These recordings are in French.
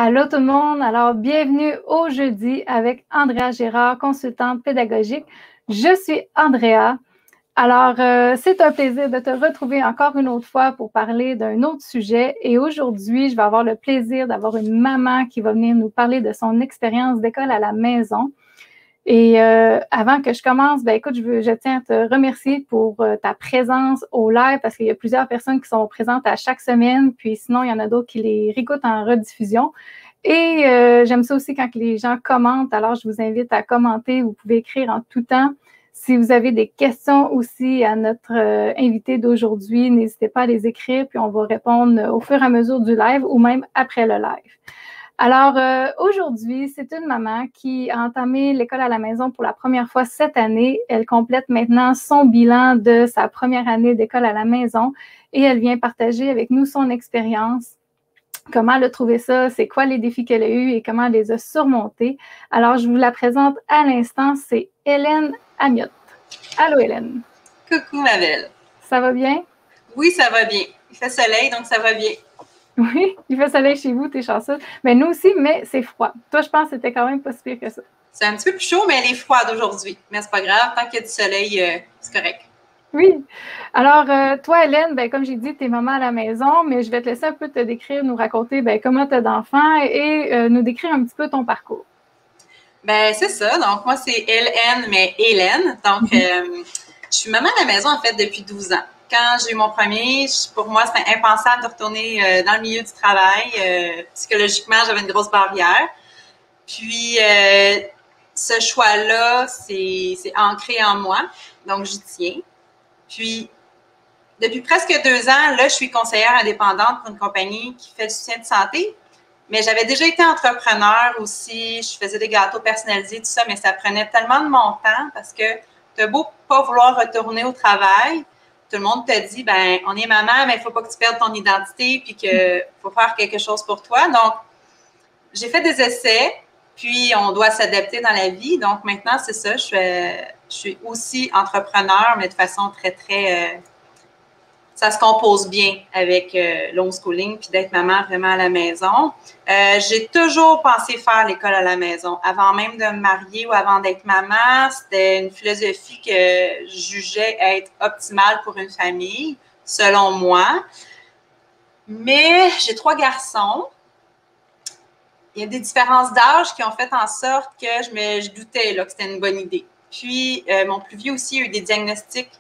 Allô tout le monde, alors bienvenue au jeudi avec Andrea Gérard, consultante pédagogique. Je suis Andrea. Alors, c'est un plaisir de te retrouver encore une autre fois pour parler d'un autre sujet. Et aujourd'hui, je vais avoir le plaisir d'avoir une maman qui va venir nous parler de son expérience d'école à la maison. Et avant que je commence, ben écoute, je tiens à te remercier pour ta présence au live parce qu'il y a plusieurs personnes qui sont présentes à chaque semaine, puis sinon, il y en a d'autres qui les réécoutent en rediffusion. Et j'aime ça aussi quand les gens commentent, alors je vous invite à commenter, vous pouvez écrire en tout temps. Si vous avez des questions aussi à notre invité d'aujourd'hui, n'hésitez pas à les écrire, puis on va répondre au fur et à mesure du live ou même après le live. Alors, aujourd'hui, c'est une maman qui a entamé l'école à la maison pour la première fois cette année. Elle complète maintenant son bilan de sa première année d'école à la maison et elle vient partager avec nous son expérience, comment elle a trouvé ça, c'est quoi les défis qu'elle a eus et comment elle les a surmontés. Alors, je vous la présente à l'instant, c'est Hélène Amiotte. Allô, Hélène. Coucou, ma belle. Ça va bien? Oui, ça va bien. Il fait soleil, donc ça va bien. Oui, il fait soleil chez vous, t'es chanceuse. Mais nous aussi, mais c'est froid. Toi, je pense que c'était quand même pas si pire que ça. C'est un petit peu plus chaud, mais elle est froide aujourd'hui. Mais c'est pas grave, tant qu'il y a du soleil, c'est correct. Oui. Alors, toi, Hélène, ben, comme j'ai dit, tu es maman à la maison, mais je vais te laisser un peu te décrire, nous raconter ben, comment tu as d'enfants et nous décrire un petit peu ton parcours. Ben, c'est ça. Donc, moi, c'est Hélène, mais Hélène. Donc, je suis maman à la maison, en fait, depuis 12 ans. Quand j'ai eu mon premier, pour moi, c'était impensable de retourner dans le milieu du travail. Psychologiquement, j'avais une grosse barrière. Puis, ce choix-là, c'est ancré en moi. Donc, j'y tiens. Puis, depuis presque 2 ans, là, je suis conseillère indépendante pour une compagnie qui fait du soutien de santé. Mais j'avais déjà été entrepreneur aussi. Je faisais des gâteaux personnalisés, tout ça, mais ça prenait tellement de mon temps parce que t'as beau pas vouloir retourner au travail, tout le monde te dit, ben, on est maman, mais il faut pas que tu perdes ton identité puis qu'il faut faire quelque chose pour toi. Donc, j'ai fait des essais, puis on doit s'adapter dans la vie. Donc, maintenant, c'est ça. Je suis aussi entrepreneur, mais de façon très, très... ça se compose bien avec l'homeschooling puis d'être maman vraiment à la maison. J'ai toujours pensé faire l'école à la maison. Avant même de me marier ou avant d'être maman, c'était une philosophie que je jugeais être optimale pour une famille, selon moi. Mais j'ai 3 garçons. Il y a des différences d'âge qui ont fait en sorte que je doutais là, que c'était une bonne idée. Puis, mon plus vieux aussi a eu des diagnostics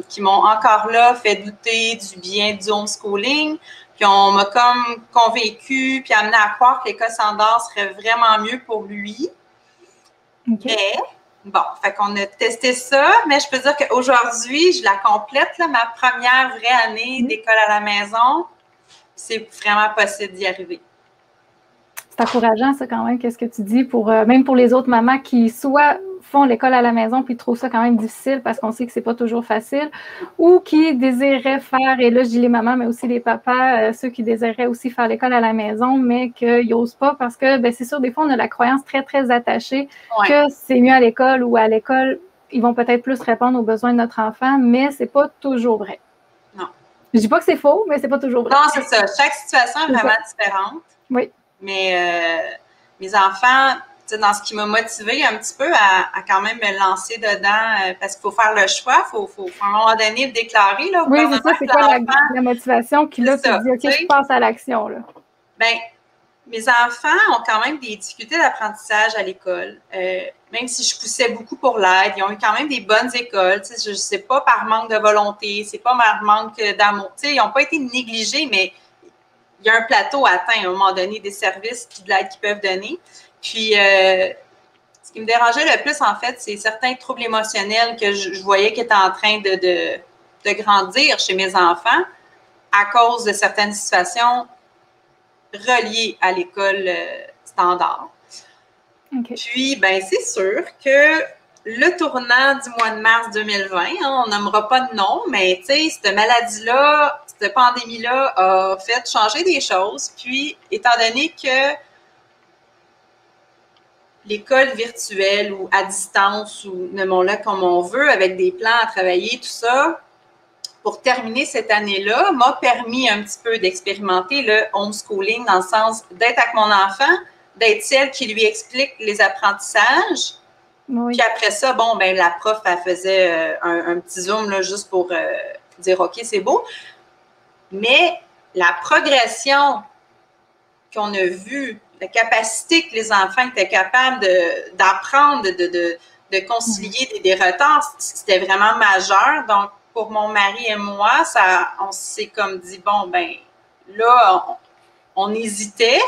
qui m'ont encore là fait douter du bien du homeschooling. Puis, on m'a comme convaincue puis amené à croire que l'école standard serait vraiment mieux pour lui. Okay. Mais, bon, fait qu'on a testé ça. Mais je peux dire qu'aujourd'hui, je la complète, là, ma première vraie année d'école à la maison. C'est vraiment possible d'y arriver. C'est encourageant, ça, quand même, qu'est-ce que tu dis, pour même pour les autres mamans qui soit font l'école à la maison puis trouvent ça quand même difficile parce qu'on sait que c'est pas toujours facile, ou qui désiraient faire, et là, je dis les mamans, mais aussi les papas, ceux qui désiraient aussi faire l'école à la maison, mais qu'ils n'osent pas parce que, ben, c'est sûr, des fois, on a la croyance très, très attachée que c'est mieux à l'école ou à l'école, ils vont peut-être plus répondre aux besoins de notre enfant, mais c'est pas toujours vrai. Non. Je dis pas que c'est faux, mais c'est pas toujours vrai. Non, c'est ça. Chaque situation est vraiment différente. Oui. Mais mes enfants, dans ce qui m'a motivée un petit peu à quand même me lancer dedans, parce qu'il faut faire le choix, il faut à un moment donné le déclarer. Là, oui, c'est ça, c'est quoi la motivation qui là te dit, OK, je passe à l'action. Bien, mes enfants ont quand même des difficultés d'apprentissage à l'école. Même si je poussais beaucoup pour l'aide, ils ont eu quand même des bonnes écoles. Je ne sais pas par manque de volonté, c'est pas par manque d'amour. Ils n'ont pas été négligés, mais il y a un plateau atteint à un moment donné des services et de l'aide qu'ils peuvent donner. Puis, ce qui me dérangeait le plus, en fait, c'est certains troubles émotionnels que je voyais qui étaient en train de grandir chez mes enfants à cause de certaines situations reliées à l'école standard. Okay. Puis, ben c'est sûr que le tournant du mois de mars 2020, on nommera pas de nom, mais tu sais, cette maladie-là, cette pandémie-là a fait changer des choses. Puis, étant donné que l'école virtuelle ou à distance ou nommons-la comme on veut, avec des plans à travailler, tout ça, pour terminer cette année-là, m'a permis un petit peu d'expérimenter le homeschooling dans le sens d'être avec mon enfant, d'être celle qui lui explique les apprentissages. Oui. Puis après ça, bon, ben la prof, elle faisait un petit zoom là, juste pour dire « OK, c'est beau ». Mais la progression qu'on a vue, la capacité que les enfants étaient capables d'apprendre, de concilier des retards, c'était vraiment majeur. Donc, pour mon mari et moi, on s'est comme dit, bon, ben là, on hésitait.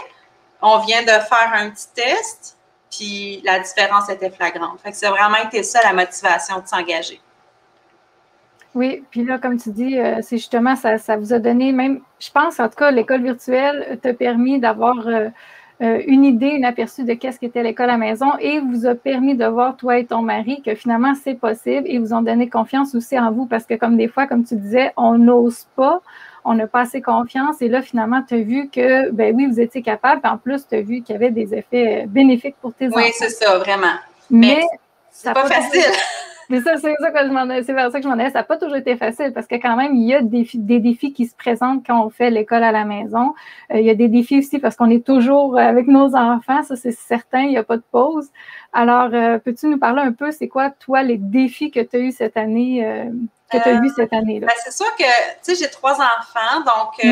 On vient de faire un petit test, puis la différence était flagrante. Fait que ça a vraiment été ça, la motivation de s'engager. Oui, puis là, comme tu dis, c'est justement, ça vous a donné même, je pense, en tout cas, l'école virtuelle t'a permis d'avoir une idée, un aperçu de qu'est-ce qu'était l'école à la maison et vous a permis de voir, toi et ton mari, que finalement, c'est possible et vous ont donné confiance aussi en vous parce que comme des fois, comme tu disais, on n'ose pas, on n'a pas assez confiance et là, finalement, tu as vu que, ben oui, vous étiez capable, puis en plus, tu as vu qu'il y avait des effets bénéfiques pour tes enfants. Oui, c'est ça, vraiment. Mais c'est pas facile. C'est ça, c'est vers ça que je m'en allais. Ça n'a pas toujours été facile parce que quand même, il y a des défis qui se présentent quand on fait l'école à la maison. Il y a des défis aussi parce qu'on est toujours avec nos enfants, ça c'est certain, il n'y a pas de pause. Alors, peux-tu nous parler un peu, c'est quoi, toi, les défis que tu as eu cette année, que tu as vu cette année-là? Ben, c'est sûr que, tu sais, j'ai 3 enfants, donc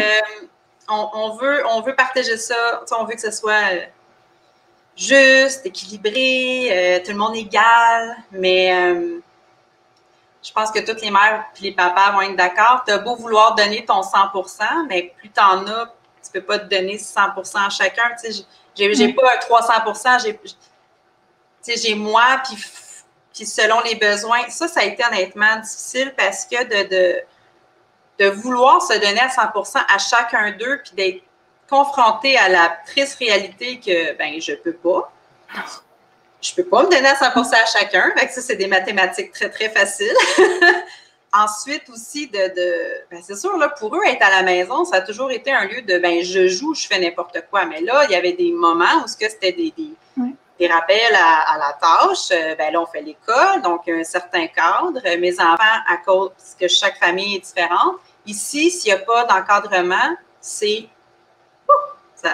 on veut partager ça, on veut que ce soit juste, équilibré, tout le monde égal, mais je pense que toutes les mères et les papas vont être d'accord. Tu as beau vouloir donner ton 100%, mais plus tu en as, tu peux pas te donner 100% à chacun. Tu sais, j'ai pas un 300%, j'ai moi, puis selon les besoins. Ça a été honnêtement difficile parce que de vouloir se donner à 100% à chacun d'eux, puis d'être confronté à la triste réalité que, ben, je peux pas. Je peux pas me donner à 100% à chacun. Fait que ça, c'est des mathématiques très, très faciles. Ensuite aussi, ben, c'est sûr, là, pour eux, être à la maison, ça a toujours été un lieu de, ben, je joue, je fais n'importe quoi. Mais là, il y avait des moments où c'était des rappels à la tâche. Ben là, on fait l'école, donc il y a un certain cadre. Mes enfants, à cause que chaque famille est différente. Ici, s'il n'y a pas d'encadrement, c'est... Ça...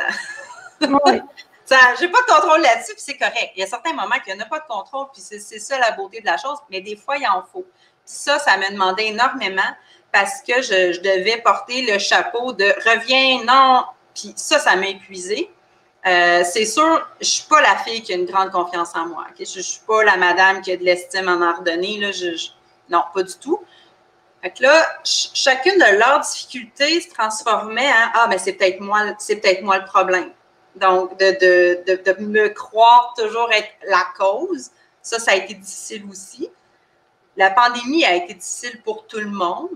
Oui. J'ai pas de contrôle là-dessus, puis c'est correct. Il y a certains moments qu'il n'y en a pas de contrôle, puis c'est ça la beauté de la chose, mais des fois, il en faut. Puis ça me demandait énormément parce que je devais porter le chapeau de « reviens, non », puis ça m'a épuisée. C'est sûr, je suis pas la fille qui a une grande confiance en moi. Okay? Je suis pas la madame qui a de l'estime en ordonnée. Là, non, pas du tout. Fait que là, chacune de leurs difficultés se transformait en « ah, mais c'est peut-être moi le problème ». Donc, de me croire toujours être la cause, ça a été difficile aussi. La pandémie a été difficile pour tout le monde.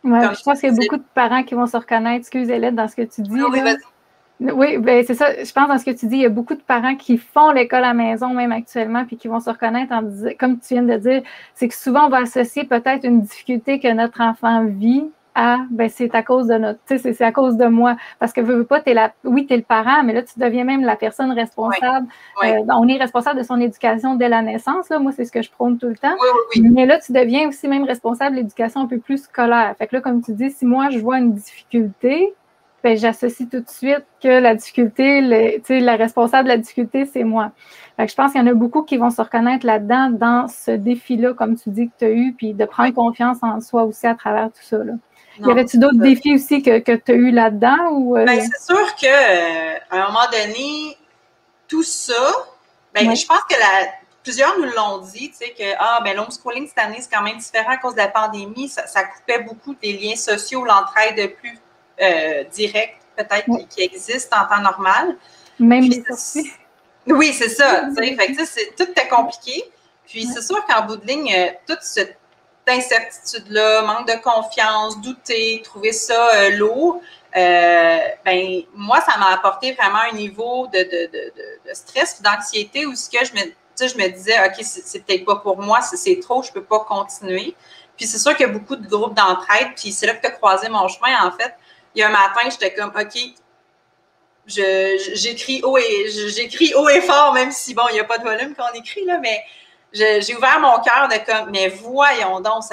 Oui, je pense qu'il y a beaucoup de parents qui vont se reconnaître, excusez-les, dans ce que tu dis. Oui, vas-y. Oui, ben c'est ça. Je pense dans ce que tu dis, il y a beaucoup de parents qui font l'école à la maison, même actuellement, puis qui vont se reconnaître en disant, comme tu viens de dire, c'est que souvent on va associer peut-être une difficulté que notre enfant vit à, ben c'est à cause de notre, tu sais, c'est à cause de moi. Parce que veux pas, t'es le parent, mais là, tu deviens même la personne responsable. Oui. On est responsable de son éducation dès la naissance, là. Moi, c'est ce que je prône tout le temps. Oui. Mais là, tu deviens aussi même responsable de l'éducation un peu plus scolaire. Fait que là, comme tu dis, si moi, je vois une difficulté, ben, j'associe tout de suite que la difficulté, la responsable de la difficulté, c'est moi. Fait que je pense qu'il y en a beaucoup qui vont se reconnaître là-dedans, dans ce défi-là, comme tu dis, que tu as eu, puis de prendre confiance en soi aussi à travers tout ça. Là. Y avait-tu d'autres défis aussi que tu as eu là-dedans? Ou, ben, c'est sûr qu'à un moment donné, tout ça, ben, je pense que plusieurs nous l'ont dit, tu sais, que ben, l'homeschooling cette année, c'est quand même différent à cause de la pandémie. Ça coupait beaucoup des liens sociaux, l'entraide plus direct, peut-être, qui existe en temps normal. Même les sorties. Oui, c'est ça. Fait que, tout est compliqué. Puis c'est sûr qu'en bout de ligne, toute cette incertitude-là, manque de confiance, douter, trouver ça lourd, ben moi, ça m'a apporté vraiment un niveau de stress, d'anxiété où je me disais, OK, c'est peut-être pas pour moi, c'est trop, je peux pas continuer. Puis c'est sûr qu'il y a beaucoup de groupes d'entraide, puis c'est là que tu as croisé mon chemin, en fait. Il y a un matin, j'étais comme, OK, j'écris haut et fort, même si, bon, il n'y a pas de volume quand on écrit, là, mais j'ai ouvert mon cœur de comme, mais voyons donc,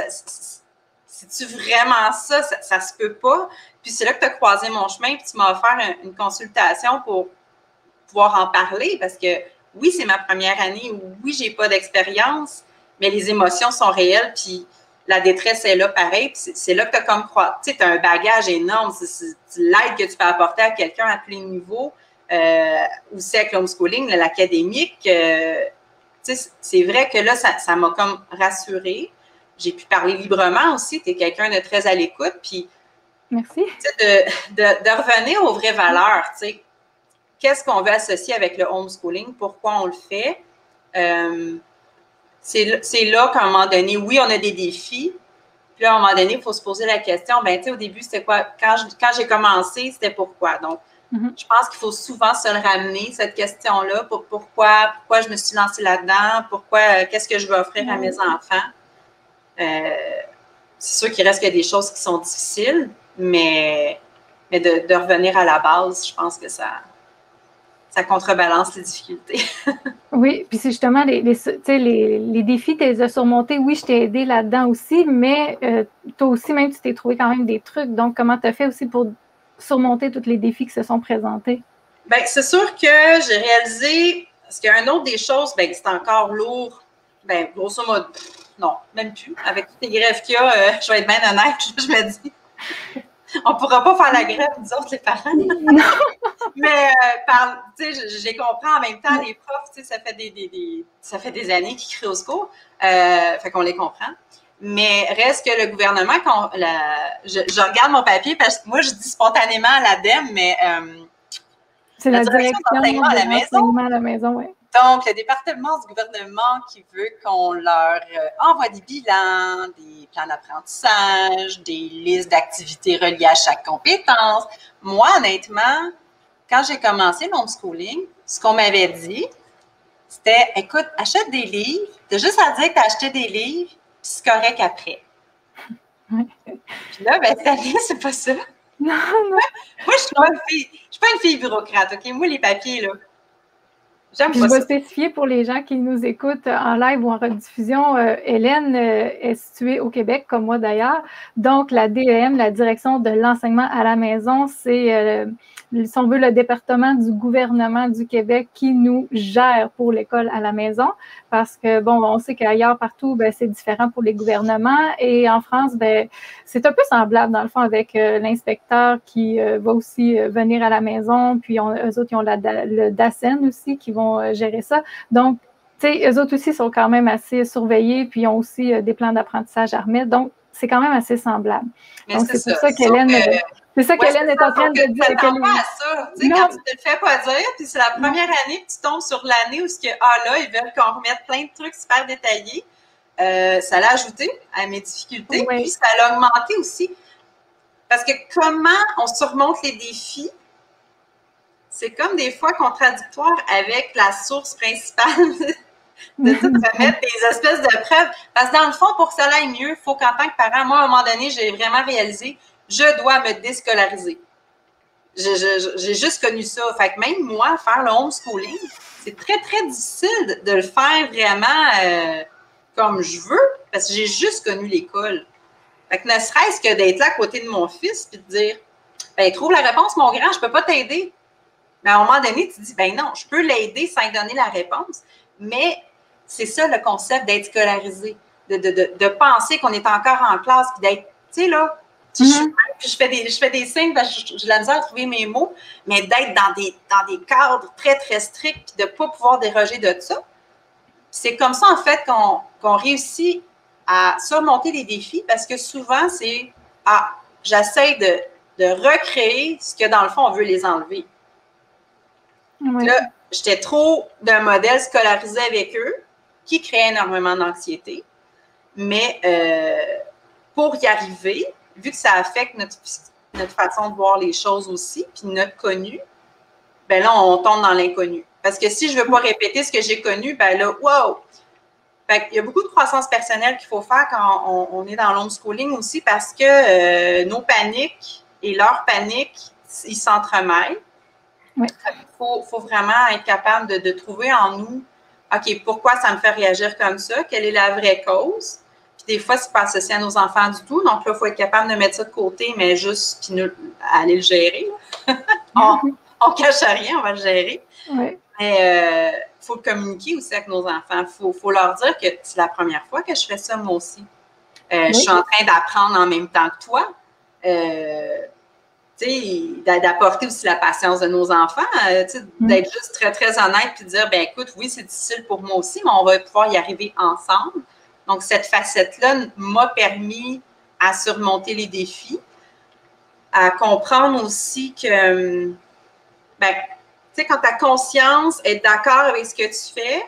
c'est-tu vraiment ça? Ça se peut pas. Puis c'est là que tu as croisé mon chemin, puis tu m'as offert une consultation pour pouvoir en parler, parce que oui, c'est ma première année, oui, j'ai pas d'expérience, mais les émotions sont réelles, puis la détresse est là pareil. C'est là que tu as comme tu sais, tu as un bagage énorme. C'est l'aide que tu peux apporter à quelqu'un à tous les niveaux, aussi avec l'homeschooling, l'académique. Tu sais, c'est vrai que là, ça m'a comme rassurée. J'ai pu parler librement aussi. Tu es quelqu'un de très à l'écoute. Puis, merci. De revenir aux vraies valeurs, tu sais. Qu'est-ce qu'on veut associer avec le homeschooling? Pourquoi on le fait? C'est là qu'à un moment donné, oui, on a des défis. Puis là, à un moment donné, il faut se poser la question, ben tu sais, au début, c'était quoi? Quand j'ai commencé, c'était pourquoi? Donc, je pense qu'il faut souvent se le ramener, cette question-là, pourquoi je me suis lancée là-dedans, qu'est-ce que je veux offrir à mes enfants. C'est sûr qu'il reste qu'il y a des choses qui sont difficiles, mais de revenir à la base, je pense que ça contrebalance les difficultés. Oui, puis c'est justement les défis, tu les as surmontés. Oui, je t'ai aidé là-dedans aussi, mais toi aussi, même, tu t'es trouvé quand même des trucs. Donc, comment tu as fait aussi pour surmonter tous les défis qui se sont présentés? Bien, c'est sûr que j'ai réalisé, parce qu'il y a un autre des choses, bien, c'est encore lourd. Bien, grosso modo, non, même plus. Avec toutes les grèves qu'il y a, je vais être bien honnête, je me dis, on ne pourra pas faire la grève, nous autres, les parents. Non. Mais, tu sais, je les comprends en même temps, les profs, tu sais, ça fait des années qu'ils crient au secours, fait qu'on les comprend. Mais reste que le gouvernement, je regarde mon papier parce que moi, je dis spontanément à l'ADEME, mais c'est la direction d'enseignement à la maison, oui. Donc, le département du gouvernement qui veut qu'on leur envoie des bilans, des plans d'apprentissage, des listes d'activités reliées à chaque compétence. Moi, honnêtement, quand j'ai commencé l'homeschooling, ce qu'on m'avait dit, c'était, écoute, achète des livres, t'as juste à dire que t'as acheté des livres, puis c'est correct après. Oui. Puis là, ben, cette année, c'est pas ça. Non. Moi, je suis pas une fille bureaucrate, OK? Moi, les papiers, là, j'aime pas ça. Je vais spécifier pour les gens qui nous écoutent en live ou en rediffusion, Hélène est située au Québec, comme moi d'ailleurs. Donc, la DEM, la Direction de l'enseignement à la maison, c'est, si on veut, le département du gouvernement du Québec qui nous gère pour l'école à la maison. Parce que, bon, on sait qu'ailleurs, partout, ben, c'est différent pour les gouvernements. Et en France, ben, c'est un peu semblable, dans le fond, avec l'inspecteur qui va aussi venir à la maison. Puis, eux autres, ils ont le DACEN aussi qui vont gérer ça. Donc, tu sais, eux autres aussi sont quand même assez surveillés, puis ils ont aussi des plans d'apprentissage à remettre. Donc, c'est quand même assez semblable. Mais donc, c'est pour ça qu'Hélène... C'est ça qu'Hélène est en train de dire. Tu t'attends pas à ça. Tu sais, quand tu te le fais pas dire, puis c'est la première année que tu tombes sur l'année où là, ils veulent qu'on remette plein de trucs super détaillés. Ça l'a ajouté à mes difficultés, puis ça l'a augmenté aussi. Parce que comment on surmonte les défis, c'est comme des fois contradictoire avec la source principale de tout remettre des espèces de preuves. Parce que dans le fond, pour que ça aille mieux, il faut qu'en tant que parent, moi, à un moment donné, j'ai vraiment réalisé, je dois me déscolariser. J'ai juste connu ça. Fait que même moi, faire le homeschooling, c'est très, très difficile de le faire vraiment comme je veux, parce que j'ai juste connu l'école. Fait que ne serait-ce que d'être là à côté de mon fils puis de dire, ben trouve la réponse, mon grand, je peux pas t'aider. Mais à un moment donné, tu te dis, ben non, je peux l'aider sans lui donner la réponse. Mais c'est ça le concept d'être scolarisé, de penser qu'on est encore en classe, puis d'être, tu sais, là, je fais des signes parce que j'ai la misère à trouver mes mots, mais d'être dans des cadres très, très stricts, puis de ne pas pouvoir déroger de ça. C'est comme ça, en fait, qu'on réussit à surmonter les défis, parce que souvent, c'est, j'essaie de recréer ce que, dans le fond, on veut les enlever. Oui. Là, j'étais trop d'un modèle scolarisé avec eux qui créait énormément d'anxiété. Mais pour y arriver, vu que ça affecte notre façon de voir les choses aussi, puis notre connu, ben là, on tombe dans l'inconnu. Parce que si je ne veux pas répéter ce que j'ai connu, ben là, wow! Fait qu'il y a beaucoup de croissance personnelle qu'il faut faire quand on est dans l'homeschooling aussi, parce que nos paniques et leurs paniques, ils s'entremêlent. Oui. Il faut vraiment être capable de trouver en nous, OK, pourquoi ça me fait réagir comme ça? Quelle est la vraie cause? Puis des fois, c'est pas associé à nos enfants du tout. Donc là, il faut être capable de mettre ça de côté, mais juste puis aller le gérer. On ne cache rien, on va le gérer. Ouais. Mais il faut le communiquer aussi avec nos enfants. Il faut leur dire que c'est la première fois que je fais ça, moi aussi. Je suis en train d'apprendre en même temps que toi. D'apporter aussi la patience de nos enfants, d'être juste très, très honnête puis de dire, ben écoute, oui, c'est difficile pour moi aussi, mais on va pouvoir y arriver ensemble. Donc, cette facette-là m'a permis à surmonter les défis, à comprendre aussi que, ben, tu sais, quand ta conscience est d'accord avec ce que tu fais,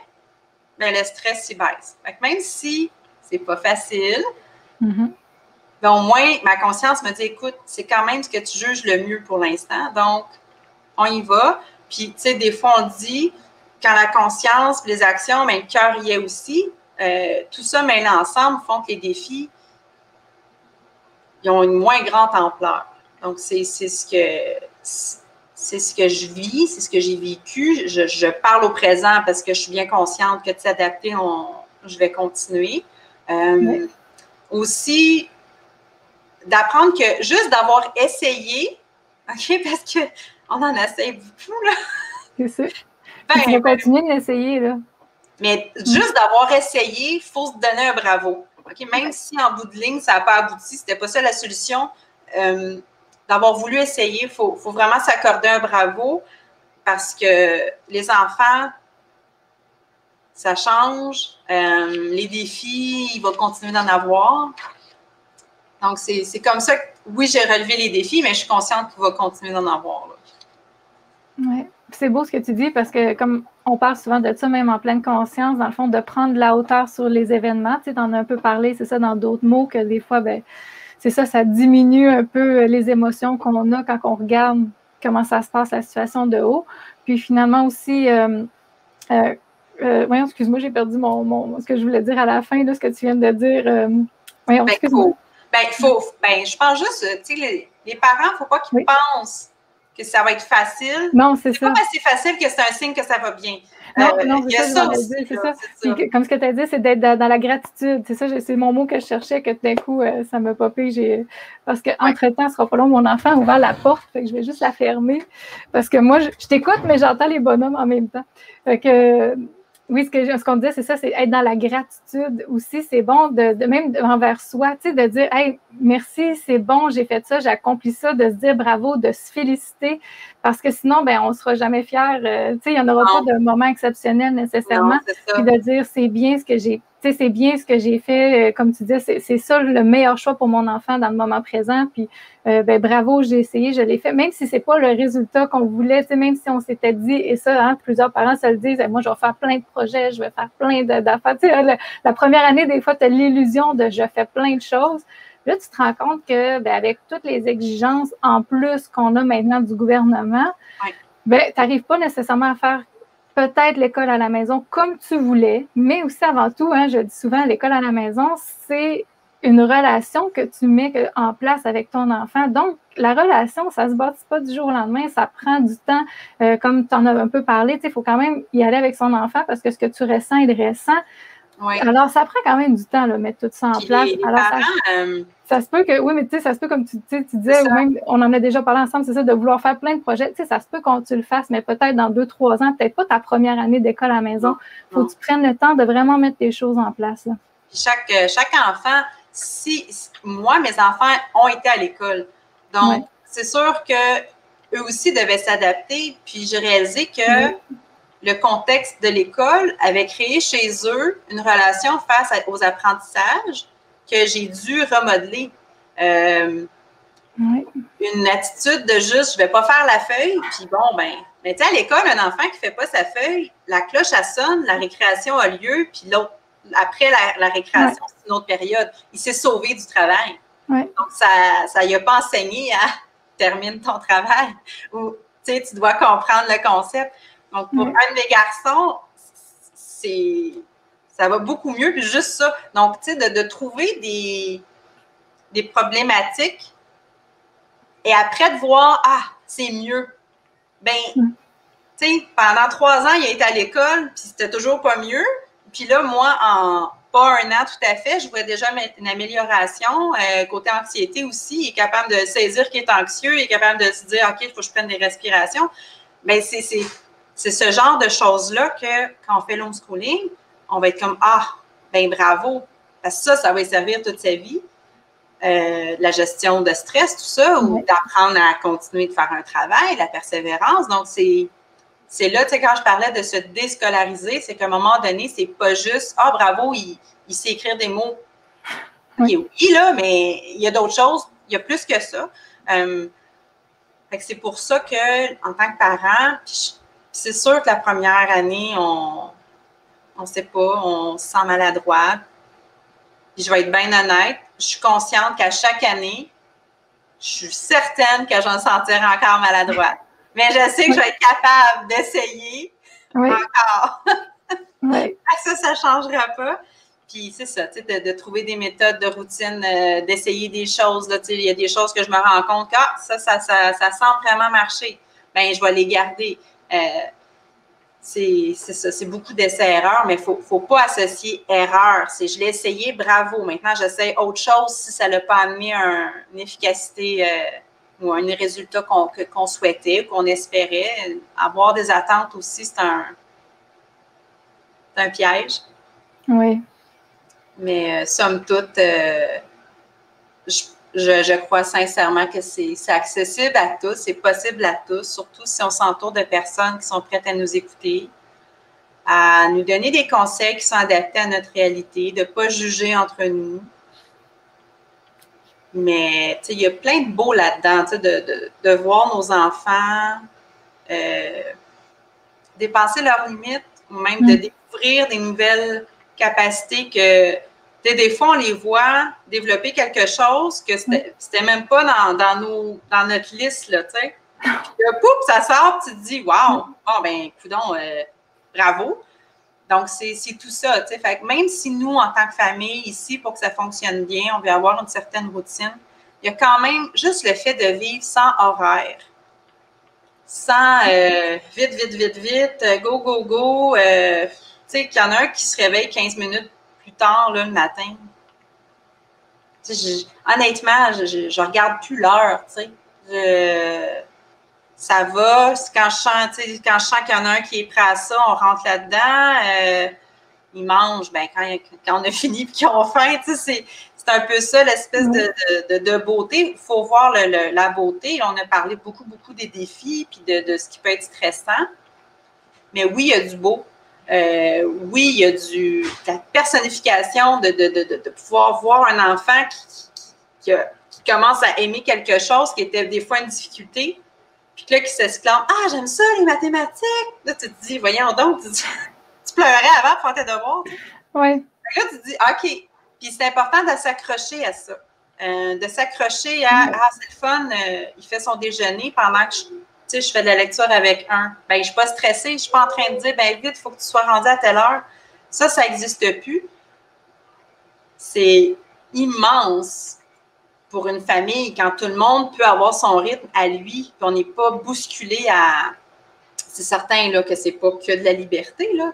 ben, le stress s'y baisse. Fait que même si c'est pas facile, ben, au moins, ma conscience me dit, écoute, c'est quand même ce que tu juges le mieux pour l'instant, donc on y va. Puis, tu sais, des fois, on dit, quand la conscience et les actions, ben, le cœur y est aussi. Tout ça mêlé ensemble font que les défis, ils ont une moins grande ampleur. Donc, c'est ce que je vis, c'est ce que j'ai vécu. Je parle au présent parce que je suis bien consciente que de s'adapter, je vais continuer. Aussi, d'apprendre que juste d'avoir essayé, OK, parce qu'on en essaie beaucoup, là. C'est ça. Tu vas continuer de l'essayer, là. Mais juste d'avoir essayé, il faut se donner un bravo. OK, même si en bout de ligne, ça n'a pas abouti, c'était pas ça la solution. D'avoir voulu essayer, il faut vraiment s'accorder un bravo parce que les enfants, ça change. Les défis, il va continuer d'en avoir. Donc, c'est comme ça que, oui, j'ai relevé les défis, mais je suis consciente qu'il va continuer d'en avoir. Oui. C'est beau ce que tu dis parce que, comme on parle souvent de ça, même en pleine conscience, dans le fond, de prendre de la hauteur sur les événements. Tu sais, t'en as un peu parlé, c'est ça, dans d'autres mots, que des fois, ben, c'est ça, ça diminue un peu les émotions qu'on a quand on regarde comment ça se passe, la situation de haut. Puis finalement aussi, voyons, excuse-moi, j'ai perdu ce que je voulais dire à la fin, là, ce que tu viens de dire. Voyons, excuse-moi. Je pense juste, tu sais, les parents, il ne faut pas qu'ils pensent que ça va être facile. Non, c'est ça. C'est pas parce que c'est facile que c'est un signe que ça va bien. Non, c'est ça, c'est ça. Comme ce que tu as dit, c'est d'être dans la gratitude. C'est ça, c'est mon mot que je cherchais, que d'un coup, ça m'a popé. Parce qu'entre-temps, ce sera pas long, mon enfant a ouvert la porte, fait que je vais juste la fermer. Parce que moi, je t'écoute, mais j'entends les bonhommes en même temps. Fait que, oui, ce qu'on disait, c'est ça, c'est être dans la gratitude aussi. C'est bon de même envers soi, tu sais, de dire, hey, merci, c'est bon, j'ai fait ça, j'ai accompli ça, de se dire bravo, de se féliciter. Parce que sinon, ben, on ne sera jamais fiers. Tu sais, il n'y en aura pas de moment exceptionnel nécessairement. Puis de dire, c'est bien ce que j'ai, tu sais, c'est bien ce que j'ai fait. Comme tu dis, c'est ça le meilleur choix pour mon enfant dans le moment présent. Puis, ben, bravo, j'ai essayé, je l'ai fait. Même si c'est pas le résultat qu'on voulait, tu sais, même si on s'était dit, et ça, hein, plusieurs parents se le disent, moi, je vais faire plein de projets, je vais faire plein d'affaires. Tu sais, la première année, des fois, tu as l'illusion de je fais plein de choses. Là, tu te rends compte que, ben, avec toutes les exigences en plus qu'on a maintenant du gouvernement, ben, tu n'arrives pas nécessairement à faire peut-être l'école à la maison comme tu voulais, mais aussi avant tout, hein, je dis souvent, l'école à la maison, c'est une relation que tu mets en place avec ton enfant. Donc, la relation, ça ne se bâtit pas du jour au lendemain, ça prend du temps. Comme tu en as un peu parlé, il faut quand même y aller avec son enfant parce que ce que tu ressens, il le ressent. Oui. Alors, ça prend quand même du temps, là, mettre tout ça en place. Alors, ça se peut que, oui, mais tu sais, ça se peut, comme tu disais, ou même, on en a déjà parlé ensemble, c'est ça, de vouloir faire plein de projets. Tu sais, ça se peut qu'on tu le fasses, mais peut-être dans 2-3 ans, peut-être pas ta première année d'école à la maison. Il faut que tu prennes le temps de vraiment mettre tes choses en place. Là. Chaque enfant, moi, mes enfants ont été à l'école. Donc, c'est sûr qu'eux aussi devaient s'adapter. Puis, j'ai réalisé que le contexte de l'école avait créé chez eux une relation face aux apprentissages que j'ai dû remodeler. Une attitude de juste, je ne vais pas faire la feuille, puis bon, ben, mais tu sais, à l'école, un enfant qui ne fait pas sa feuille, la cloche, elle sonne, la récréation a lieu, puis l'autre, après la récréation, c'est une autre période. Il s'est sauvé du travail. Donc, ça lui a pas enseigné à termine ton travail ou, tu sais, tu dois comprendre le concept. Donc, pour un de mes garçons, ça va beaucoup mieux, puis juste ça. Donc, tu sais, de trouver des problématiques et après de voir, c'est mieux. Ben, tu sais, pendant 3 ans, il a été à l'école, puis c'était toujours pas mieux. Puis là, moi, pas un an tout à fait, je vois déjà une amélioration. Côté anxiété aussi, il est capable de saisir qu'il est anxieux, il est capable de se dire, OK, il faut que je prenne des respirations. Mais c'est ce genre de choses-là que quand on fait l'homeschooling, on va être comme, ah, ben bravo, parce que ça va lui servir toute sa vie. La gestion de stress, tout ça, ou d'apprendre à continuer de faire un travail, la persévérance. Donc, c'est là, tu sais, quand je parlais de se déscolariser, c'est qu'à un moment donné, c'est pas juste, ah, bravo, il sait écrire des mots. Oui. OK, oui, là, mais il y a d'autres choses, il y a plus que ça. Fait que c'est pour ça que, en tant que parent, c'est sûr que la première année, on sait pas, on se sent maladroit. Puis je vais être bien honnête, je suis consciente qu'à chaque année, je suis certaine que je vais me sentir encore maladroite. Mais je sais que je vais être capable d'essayer encore. Oui. Ça ne changera pas. Puis c'est ça, tu sais, de trouver des méthodes de routine, d'essayer des choses. Là, tu sais, il y a des choses que je me rends compte que ça semble vraiment marcher. Bien, je vais les garder. C'est ça, c'est beaucoup d'essais-erreurs, mais il ne faut pas associer erreur. C'est je l'ai essayé, bravo. Maintenant, j'essaie autre chose si ça n'a pas amené une efficacité ou un résultat qu'on souhaitait, qu'on espérait. Avoir des attentes aussi, c'est un piège. Oui. Mais somme toute, je crois sincèrement que c'est accessible à tous, c'est possible à tous, surtout si on s'entoure de personnes qui sont prêtes à nous écouter, à nous donner des conseils qui sont adaptés à notre réalité, de ne pas juger entre nous. Mais il y a plein de beau là-dedans, de voir nos enfants dépasser leurs limites ou même de découvrir des nouvelles capacités que des fois, on les voit développer quelque chose que c'était même pas dans notre liste, là, tu sais. Puis pouf, ça sort, tu te dis, wow, bon, ben, coudonc, bravo. Donc, c'est tout ça, tu sais. Fait que même si nous, en tant que famille, ici, pour que ça fonctionne bien, on veut avoir une certaine routine, il y a quand même juste le fait de vivre sans horaire, sans vite, go, go, go. Tu sais, qu'il y en a un qui se réveille 15 minutes plus tard, là, le matin. Honnêtement, je regarde plus l'heure, tu sais. Ça va. Quand je sens qu'il y en a un qui est prêt à ça, on rentre là-dedans. Ils mangent, ben, quand on a fini et qu'ils ont faim, tu sais, c'est un peu ça, l'espèce de beauté. Il faut voir la beauté. On a parlé beaucoup des défis puis de ce qui peut être stressant. Mais oui, il y a du beau. Oui, il y a de la personnification, de pouvoir voir un enfant qui commence à aimer quelque chose qui était des fois une difficulté, puis là, qui s'exclame « Ah, j'aime ça, les mathématiques! » Là, tu te dis « Voyons donc, tu pleurais avant pour faire tes devoirs. » Oui. Là, tu te dis « OK. » Puis c'est important de s'accrocher à ça. De s'accrocher à « Ah, c'est le fun, il fait son déjeuner pendant que je fais de la lecture avec un. » Ben, je ne suis pas stressée, je ne suis pas en train de dire « Ben, vite, il faut que tu sois rendu à telle heure. » Ça n'existe plus. C'est immense pour une famille quand tout le monde peut avoir son rythme à lui, puis on n'est pas bousculé à... C'est certain là, que c'est pas que de la liberté. Là.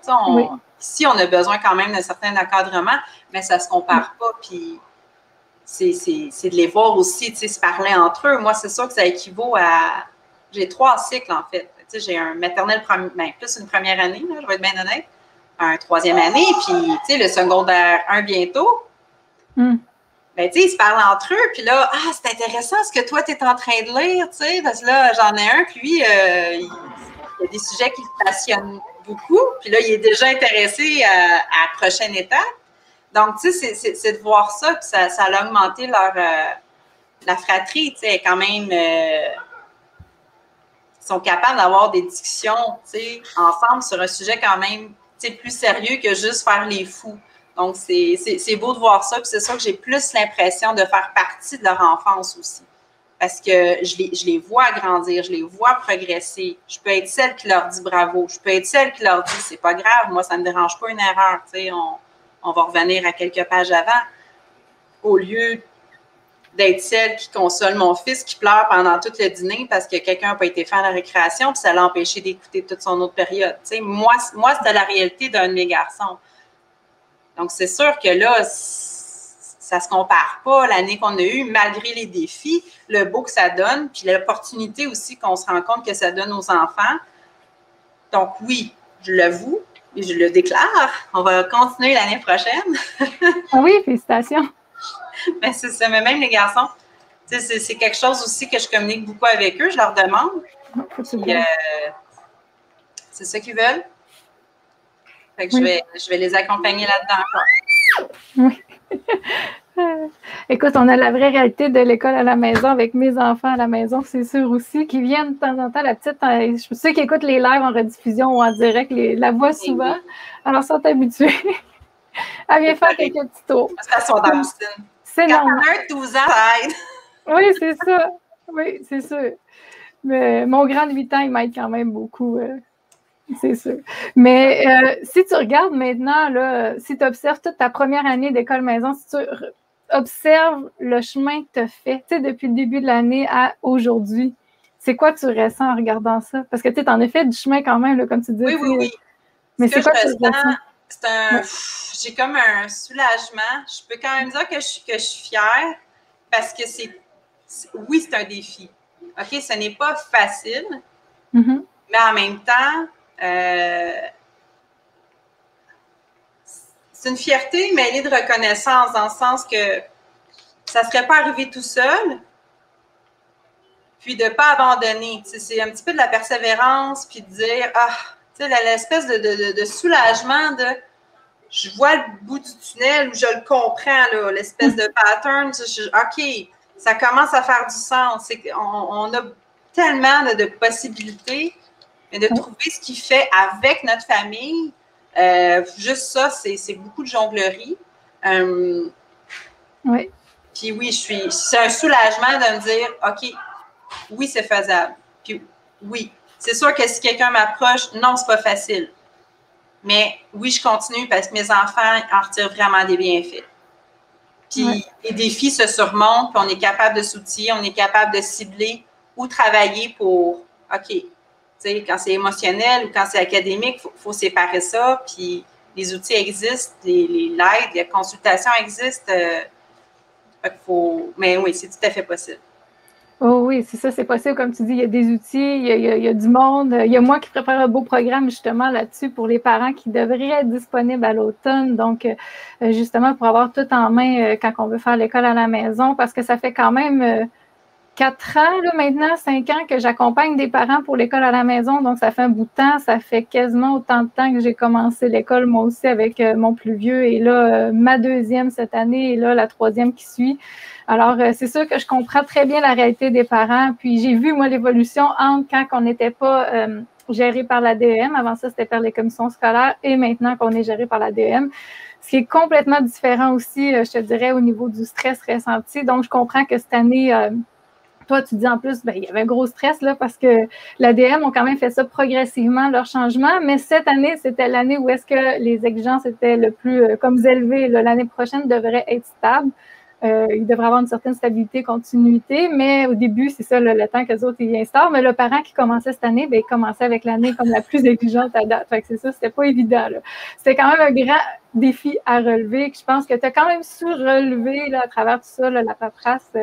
Ici, on a besoin quand même d'un certain encadrement, mais ça ne se compare pas. Puis c'est de les voir aussi, se parler entre eux. Moi, c'est sûr que ça équivaut à... J'ai 3 cycles, en fait. J'ai un maternel, plus une première année, là, je vais être bien honnête, un 3e année, puis le secondaire 1 bientôt. Ben, tu sais, ils se parlent entre eux, puis là, c'est intéressant ce que toi, tu es en train de lire, tu sais, parce que là, j'en ai un, puis lui, il y a des sujets qui le passionnent beaucoup, puis là, il est déjà intéressé à la prochaine étape. Donc, tu sais, c'est de voir ça, puis ça a augmenté la fratrie, tu sais, quand même, ils sont capables d'avoir des discussions, tu sais, ensemble sur un sujet quand même, tu sais, plus sérieux que juste faire les fous. Donc, c'est beau de voir ça. Puis c'est sûr que j'ai plus l'impression de faire partie de leur enfance aussi. Parce que je les vois grandir, je les vois progresser. Je peux être celle qui leur dit bravo. Je peux être celle qui leur dit c'est pas grave, moi, ça ne me dérange pas une erreur. Tu sais, on va revenir à quelques pages avant. Au lieu d'être celle qui console mon fils qui pleure pendant tout le dîner parce que quelqu'un n'a pas été fait à la récréation puis ça l'a empêché d'écouter toute son autre période. Tu sais, moi c'était la réalité d'un de mes garçons. Donc, c'est sûr que là, ça ne se compare pas l'année qu'on a eue, malgré les défis, le beau que ça donne, puis l'opportunité aussi qu'on se rend compte que ça donne aux enfants. Donc, oui, je l'avoue et je le déclare, on va continuer l'année prochaine. Ah oui, félicitations. Mais c'est ça, mais même les garçons, c'est quelque chose aussi que je communique beaucoup avec eux, je leur demande. Puis, c'est ça qu'ils veulent. Fait que oui. je vais les accompagner là-dedans encore. Oui. Écoute, on a la vraie réalité de l'école à la maison avec mes enfants à la maison, c'est sûr aussi, qui viennent de temps en temps. La petite, ceux qui écoutent les lives en rediffusion ou en direct, la voient souvent. Oui. Alors, sont habitués. Elle vient faire quelques petits tours. Parce qu'elles sont dans la piscine. C'est normal. Quand on a 12 ans, ça aide. Oui, c'est ça. Oui, c'est sûr. Mais mon grand de 8 ans, il m'aide quand même beaucoup. C'est sûr. Mais si tu regardes maintenant, là, si tu observes toute ta première année d'école maison, si tu observes le chemin que tu as fait, tu sais, depuis le début de l'année à aujourd'hui, c'est quoi tu ressens en regardant ça? Parce que tu en as fait du chemin quand même, là, comme tu dis. Oui, oui, oui. Mais c'est quoi tu ressens? C'est un... J'ai comme un soulagement. Je peux quand même dire que je suis fière parce que oui, c'est un défi. OK, ce n'est pas facile, mais en même temps, c'est une fierté mêlée de reconnaissance dans le sens que ça ne serait pas arrivé tout seul, puis de ne pas abandonner. C'est un petit peu de la persévérance, puis de dire, l'espèce de soulagement de je vois le bout du tunnel où je le comprends, l'espèce de pattern. OK, ça commence à faire du sens. On a tellement de possibilités, mais de trouver ce qui fait avec notre famille, juste ça, c'est beaucoup de jonglerie. Oui. Puis oui, c'est un soulagement de me dire, OK, oui, c'est faisable. Puis oui, c'est sûr que si quelqu'un m'approche, non, c'est pas facile. Mais oui, je continue parce que mes enfants en retirent vraiment des bienfaits. Puis les défis se surmontent, puis on est capable de s'outiller, on est capable de cibler ou travailler pour, OK, tu sais, quand c'est émotionnel ou quand c'est académique, il faut séparer ça. Puis les outils existent, l'aide, les consultations existent. Mais oui, c'est tout à fait possible. Oh oui, c'est ça, c'est possible. Comme tu dis, il y a des outils, il y a du monde. Il y a moi qui prépare un beau programme justement là-dessus pour les parents qui devraient être disponibles à l'automne. Donc, justement, pour avoir tout en main quand on veut faire l'école à la maison, parce que ça fait quand même 4 ans, là, maintenant, 5 ans que j'accompagne des parents pour l'école à la maison. Donc, ça fait un bout de temps. Ça fait quasiment autant de temps que j'ai commencé l'école, moi aussi, avec mon plus vieux. Et là, ma deuxième cette année et là, la troisième qui suit. Alors, c'est sûr que je comprends très bien la réalité des parents. Puis, j'ai vu, moi, l'évolution entre quand on n'était pas géré par la DEM. Avant ça, c'était par les commissions scolaires. Et maintenant qu'on est géré par la DEM. Ce qui est complètement différent aussi, je te dirais, au niveau du stress ressenti. Donc, je comprends que cette année... toi, tu dis en plus, il y avait un gros stress là, parce que l'ADM ont quand même fait ça progressivement, leur changement, mais cette année, c'était l'année où est-ce que les exigences étaient le plus comme élevées. L'année prochaine devrait être stable. Il devrait avoir une certaine stabilité, continuité, mais au début, c'est ça, le temps qu'eux autres ils instaurent. Mais le parent qui commençait cette année, il commençait avec l'année comme la plus exigeante à date. Fait que c'est ça, c'était pas évident. C'était quand même un grand défi à relever. Je pense que tu as quand même su relever là, à travers tout ça, là, la paperasse. Tu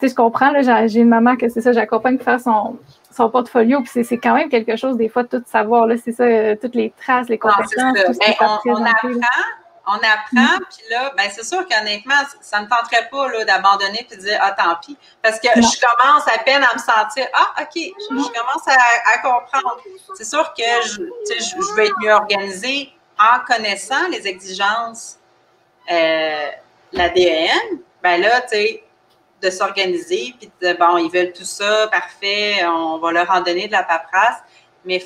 sais, je comprends, là, j'ai une maman que c'est ça, j'accompagne pour faire son portfolio, puis c'est quand même quelque chose, des fois, de tout savoir, là, c'est ça, toutes les traces, les compétences, tout ce qui on apprend, puis là, c'est sûr qu'honnêtement, ça ne me tenterait pas là, d'abandonner puis de dire « Ah, tant pis », parce que je commence à peine à me sentir « Ah, OK, je commence à comprendre ». C'est sûr que je veux être mieux organisée en connaissant les exigences l'ADN, là, tu sais, de s'organiser, puis de dire, bon, ils veulent tout ça, parfait, on va leur en donner de la paperasse, mais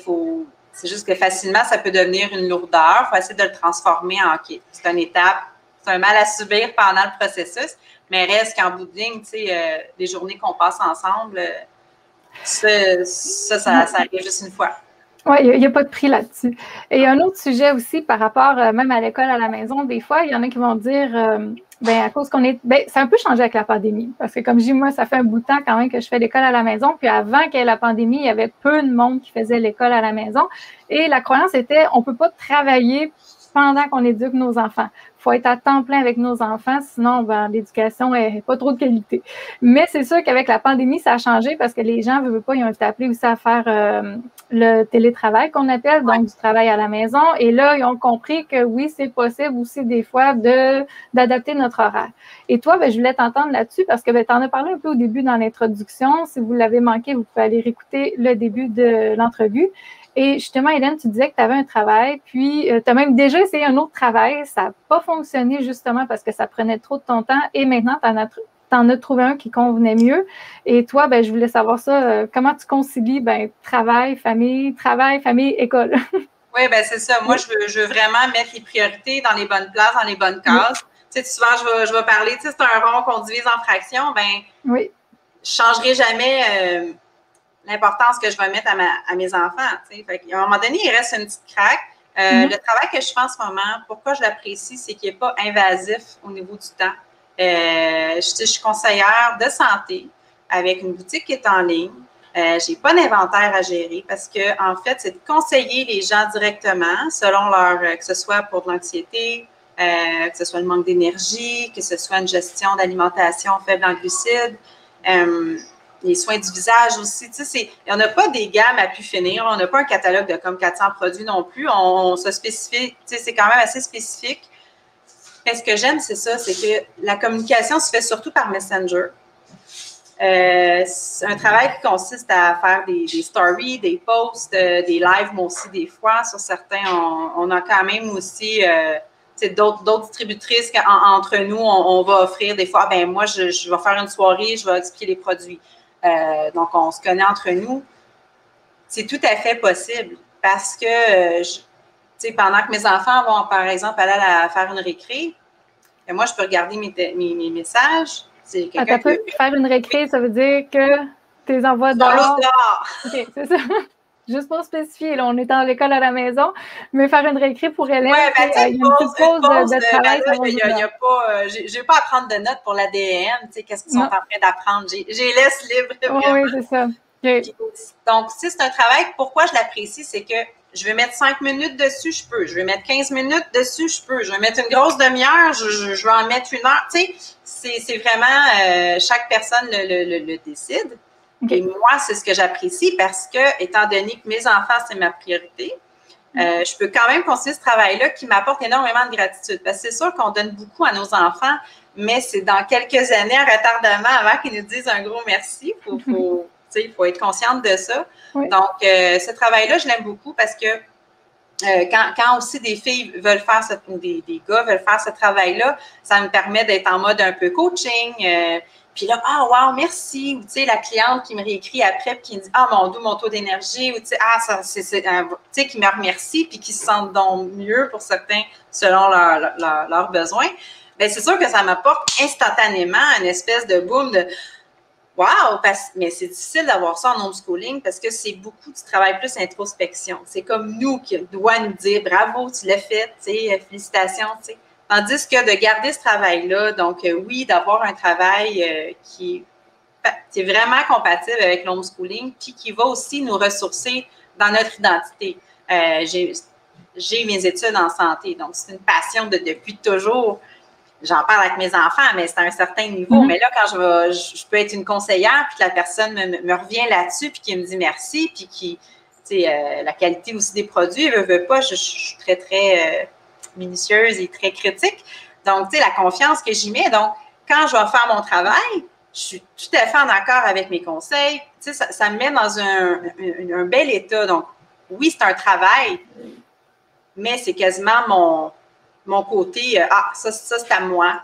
c'est juste que facilement, ça peut devenir une lourdeur. Il faut essayer de le transformer en, OK, c'est une étape, c'est un mal à subir pendant le processus, mais reste qu'en bout de ligne, tu sais, les journées qu'on passe ensemble, ça arrive juste une fois. Oui, il n'y a pas de prix là-dessus. Et il y a un autre sujet aussi par rapport même à l'école à la maison. Des fois, il y en a qui vont dire, à cause qu'on est... ça a un peu changé avec la pandémie. Parce que comme je dis, moi, ça fait un bout de temps quand même que je fais l'école à la maison. Puis avant qu'il y ait la pandémie, il y avait peu de monde qui faisait l'école à la maison. Et la croyance était, on ne peut pas travailler pendant qu'on éduque nos enfants. Il faut être à temps plein avec nos enfants, sinon l'éducation n'est pas trop de qualité. Mais c'est sûr qu'avec la pandémie, ça a changé parce que les gens ne veulent pas, ils ont été appelés aussi à faire le télétravail qu'on appelle, donc du travail à la maison. Et là, ils ont compris que oui, c'est possible aussi des fois d'adapter notre horaire. Et toi, je voulais t'entendre là-dessus parce que tu en as parlé un peu au début dans l'introduction. Si vous l'avez manqué, vous pouvez aller réécouter le début de l'entrevue. Et justement, Hélène, tu disais que tu avais un travail, puis tu as même déjà essayé un autre travail. Ça n'a pas fonctionné justement parce que ça prenait trop de ton temps et maintenant, tu en as trouvé un qui convenait mieux. Et toi, je voulais savoir ça. Comment tu concilies travail, famille, école? Oui, c'est ça. Moi, je veux vraiment mettre les priorités dans les bonnes places, dans les bonnes cases. Tu sais, souvent, je vais parler, tu sais, c'est un rond qu'on divise en fractions. Oui. Je ne changerai jamais l'importance que je vais mettre à mes enfants. Tu sais. Fait qu'à un moment donné, il reste une petite craque. Le travail que je fais en ce moment, pourquoi je l'apprécie, c'est qu'il n'est pas invasif au niveau du temps. Je suis conseillère de santé avec une boutique qui est en ligne. J'ai pas d'inventaire à gérer parce que, en fait, c'est de conseiller les gens directement selon que ce soit pour de l'anxiété, que ce soit le manque d'énergie, que ce soit une gestion d'alimentation faible en glucides, les soins du visage aussi. Tu sais, on n'a pas des gammes à pu finir. On n'a pas un catalogue de comme 400 produits non plus. On se spécifie, tu sais, c'est quand même assez spécifique. Mais ce que j'aime, c'est ça, c'est que la communication se fait surtout par Messenger. C'est un travail qui consiste à faire des stories, des posts, des lives, moi aussi, des fois. Sur certains, on a quand même aussi d'autres distributrices qu'entre nous, on va offrir des fois. Moi, je vais faire une soirée, je vais expliquer les produits. Donc, on se connaît entre nous. C'est tout à fait possible parce que, pendant que mes enfants vont, par exemple, aller faire une récré, moi, je peux regarder mes messages. Faire une récré, ça veut dire que tu les envoies dehors. OK, c'est ça. Juste pour spécifier, là, on est dans l'école à la maison, mais faire une récré pour Hélène, il y a une petite pause de travail. Je n'ai pas à prendre de notes pour l'ADN, tu sais, qu'est-ce qu'ils sont en train d'apprendre. Je les laisse libres. Oui, c'est ça. Okay. Donc, si c'est un travail, pourquoi je l'apprécie, c'est que je vais mettre 5 minutes dessus, je peux. Je vais mettre 15 minutes dessus, je peux. Je vais mettre une grosse demi-heure, je vais en mettre 1 heure. Tu sais, c'est vraiment, chaque personne le décide. Okay. Et moi, c'est ce que j'apprécie parce que, étant donné que mes enfants, c'est ma priorité, je peux quand même continuer ce travail-là qui m'apporte énormément de gratitude. Parce que c'est sûr qu'on donne beaucoup à nos enfants, mais c'est dans quelques années, un retardement avant qu'ils nous disent un gros merci. Il faut être consciente de ça. Oui. Donc, ce travail-là, je l'aime beaucoup parce que quand aussi des filles veulent faire des gars veulent faire ce travail-là, ça me permet d'être en mode un peu coaching. Puis là, wow, merci. Ou tu sais, la cliente qui me réécrit après puis qui me dit, mon taux d'énergie. Ou tu sais, qui me remercie puis qui se sentent donc mieux pour certains selon leurs besoins. Bien, c'est sûr que ça m'apporte instantanément une espèce de boom de wow! Mais c'est difficile d'avoir ça en homeschooling parce que c'est beaucoup du travail plus introspection. C'est comme nous qui doit nous dire bravo, tu l'as fait, tu sais, félicitations, tu sais. Tandis que de garder ce travail-là, donc oui, d'avoir un travail qui est vraiment compatible avec l'homeschooling, puis qui va aussi nous ressourcer dans notre identité. J'ai mes études en santé, donc c'est une passion depuis toujours. J'en parle avec mes enfants, mais c'est à un certain niveau. Mais là, quand je peux être une conseillère, puis que la personne me revient là-dessus, puis qui me dit merci, puis qui, tu sais, la qualité aussi des produits, veut pas, je suis très, très minutieuse et très critique. Donc, tu sais, la confiance que j'y mets. Donc, quand je vais faire mon travail, je suis tout à fait en accord avec mes conseils. Tu sais, ça me met dans un bel état. Donc, oui, c'est un travail, mais c'est quasiment mon côté, ça c'est à moi.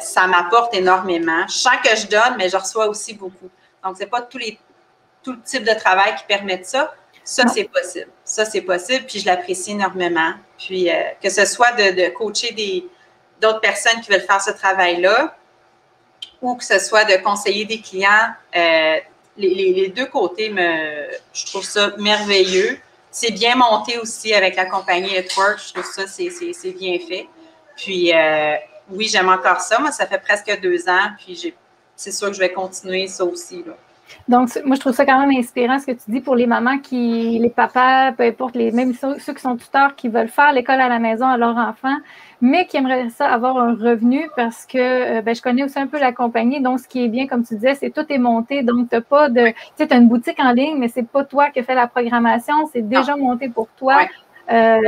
Ça m'apporte énormément. Je sens que je donne, mais je reçois aussi beaucoup. Donc, c'est pas tout le type de travail qui permet ça. Ça, c'est possible. Ça, c'est possible, puis je l'apprécie énormément. Puis, que ce soit de coacher d'autres personnes qui veulent faire ce travail-là ou que ce soit de conseiller des clients, les deux côtés, je trouve ça merveilleux. C'est bien monté aussi avec la compagnie Network. Je trouve ça, c'est bien fait. Puis, oui, j'aime encore ça. Moi, ça fait presque 2 ans. Puis, c'est sûr que je vais continuer ça aussi, là. Donc, moi, je trouve ça quand même inspirant ce que tu dis pour les mamans les papas, peu importe, même ceux qui sont tuteurs, qui veulent faire l'école à la maison à leur enfant, mais qui aimeraient ça avoir un revenu parce que je connais aussi un peu la compagnie. Donc, ce qui est bien, comme tu disais, c'est tout est monté. Donc, tu n'as pas de. Tu sais, tu as une boutique en ligne, mais c'est pas toi qui fais la programmation, c'est déjà monté pour toi. Ouais.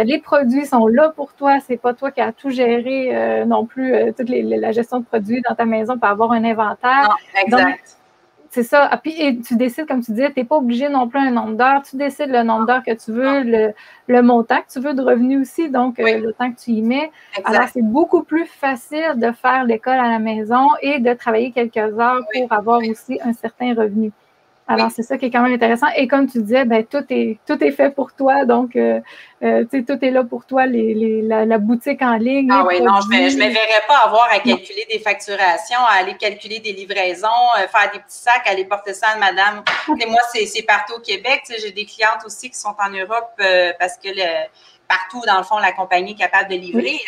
Les produits sont là pour toi, c'est pas toi qui as tout géré non plus, toute la gestion de produits dans ta maison pour avoir un inventaire. Non, exact. Donc, c'est ça. Et tu décides, comme tu disais, tu n'es pas obligé non plus un nombre d'heures. Tu décides le nombre d'heures que tu veux, le montant que tu veux de revenus aussi, donc le temps que tu y mets. Exact. Alors, c'est beaucoup plus facile de faire l'école à la maison et de travailler quelques heures pour avoir aussi un certain revenu. Alors, c'est ça qui est quand même intéressant. Et comme tu disais, tout est fait pour toi. Donc, tout est là pour toi, la boutique en ligne. Ah oui, non, je ne me verrais pas avoir à calculer des facturations, à aller calculer des livraisons, faire des petits sacs, aller porter ça à madame. Et moi, c'est partout au Québec. J'ai des clientes aussi qui sont en Europe parce que partout, dans le fond, la compagnie est capable de livrer.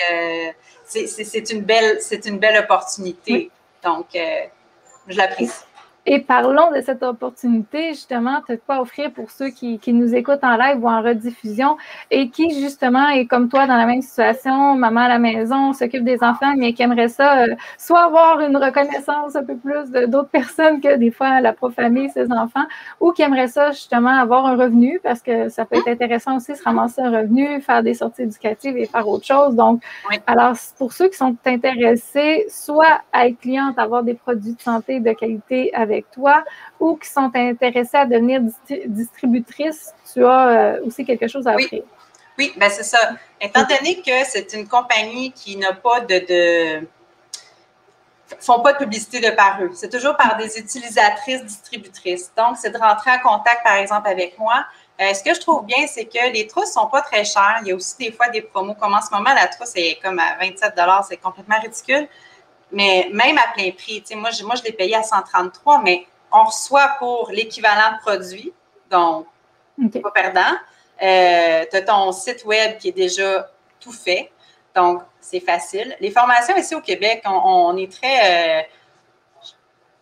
C'est une belle opportunité. Oui. Donc, je l'apprécie. Et parlons de cette opportunité, justement, tu as quoi offrir pour ceux qui nous écoutent en live ou en rediffusion et qui, justement, est comme toi dans la même situation, maman à la maison, s'occupe des enfants, mais qui aimerait ça, soit avoir une reconnaissance un peu plus d'autres personnes que des fois la propre famille, ses enfants, ou qui aimerait ça, justement, avoir un revenu, parce que ça peut être intéressant aussi de se ramasser un revenu, faire des sorties éducatives et faire autre chose. Donc, alors, pour ceux qui sont intéressés, soit à être cliente, avoir des produits de santé de qualité avec toi ou qui sont intéressés à devenir distributrice, tu as aussi quelque chose à offrir. Oui, bien c'est ça. Étant donné que c'est une compagnie qui n'a pas font pas de publicité de par eux. C'est toujours par des utilisatrices, distributrices. Donc, c'est de rentrer en contact, par exemple, avec moi. Ce que je trouve bien, c'est que les trousses sont pas très chères. Il y a aussi des fois des promos. Comme en ce moment, la trousse est comme à 27 $. C'est complètement ridicule. Mais même à plein prix, tu sais, moi, je l'ai payé à 133, mais on reçoit pour l'équivalent de produit, donc pas perdant. Tu as ton site web qui est déjà tout fait, donc c'est facile. Les formations ici au Québec, on est très...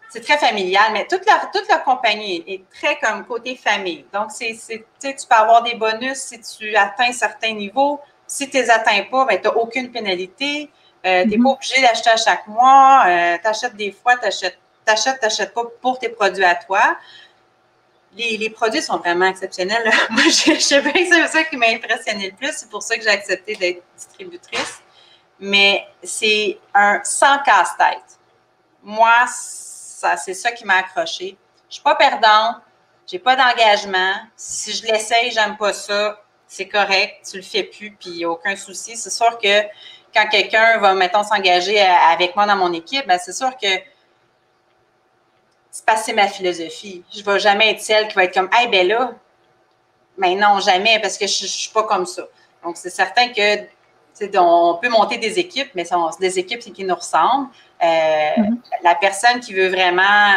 c'est très familial, mais toute la compagnie est très comme côté famille. Donc, tu peux avoir des bonus si tu atteins certains niveaux. Si tu ne les atteins pas, ben, tu n'as aucune pénalité. Tu n'es pas obligé d'acheter à chaque mois. Tu achètes des fois, tu n'achètes pas pour tes produits à toi. Les produits sont vraiment exceptionnels. Moi, je sais bien que c'est ça qui m'a impressionné le plus. C'est pour ça que j'ai accepté d'être distributrice. Mais c'est sans casse-tête. Moi, c'est ça qui m'a accroché. Je ne suis pas perdante. Je n'ai pas d'engagement. Si je l'essaye, je n'aime pas ça, c'est correct. Tu ne le fais plus, puis il n'y a aucun souci. C'est sûr que quand quelqu'un va, mettons, s'engager avec moi dans mon équipe, bien, c'est sûr que c'est parce que c'est ma philosophie. Je ne vais jamais être celle qui va être comme « Hey, ben là, mais non, jamais, parce que je ne suis pas comme ça. » Donc, c'est certain que on peut monter des équipes, mais c'est des équipes qui nous ressemblent. La personne qui veut vraiment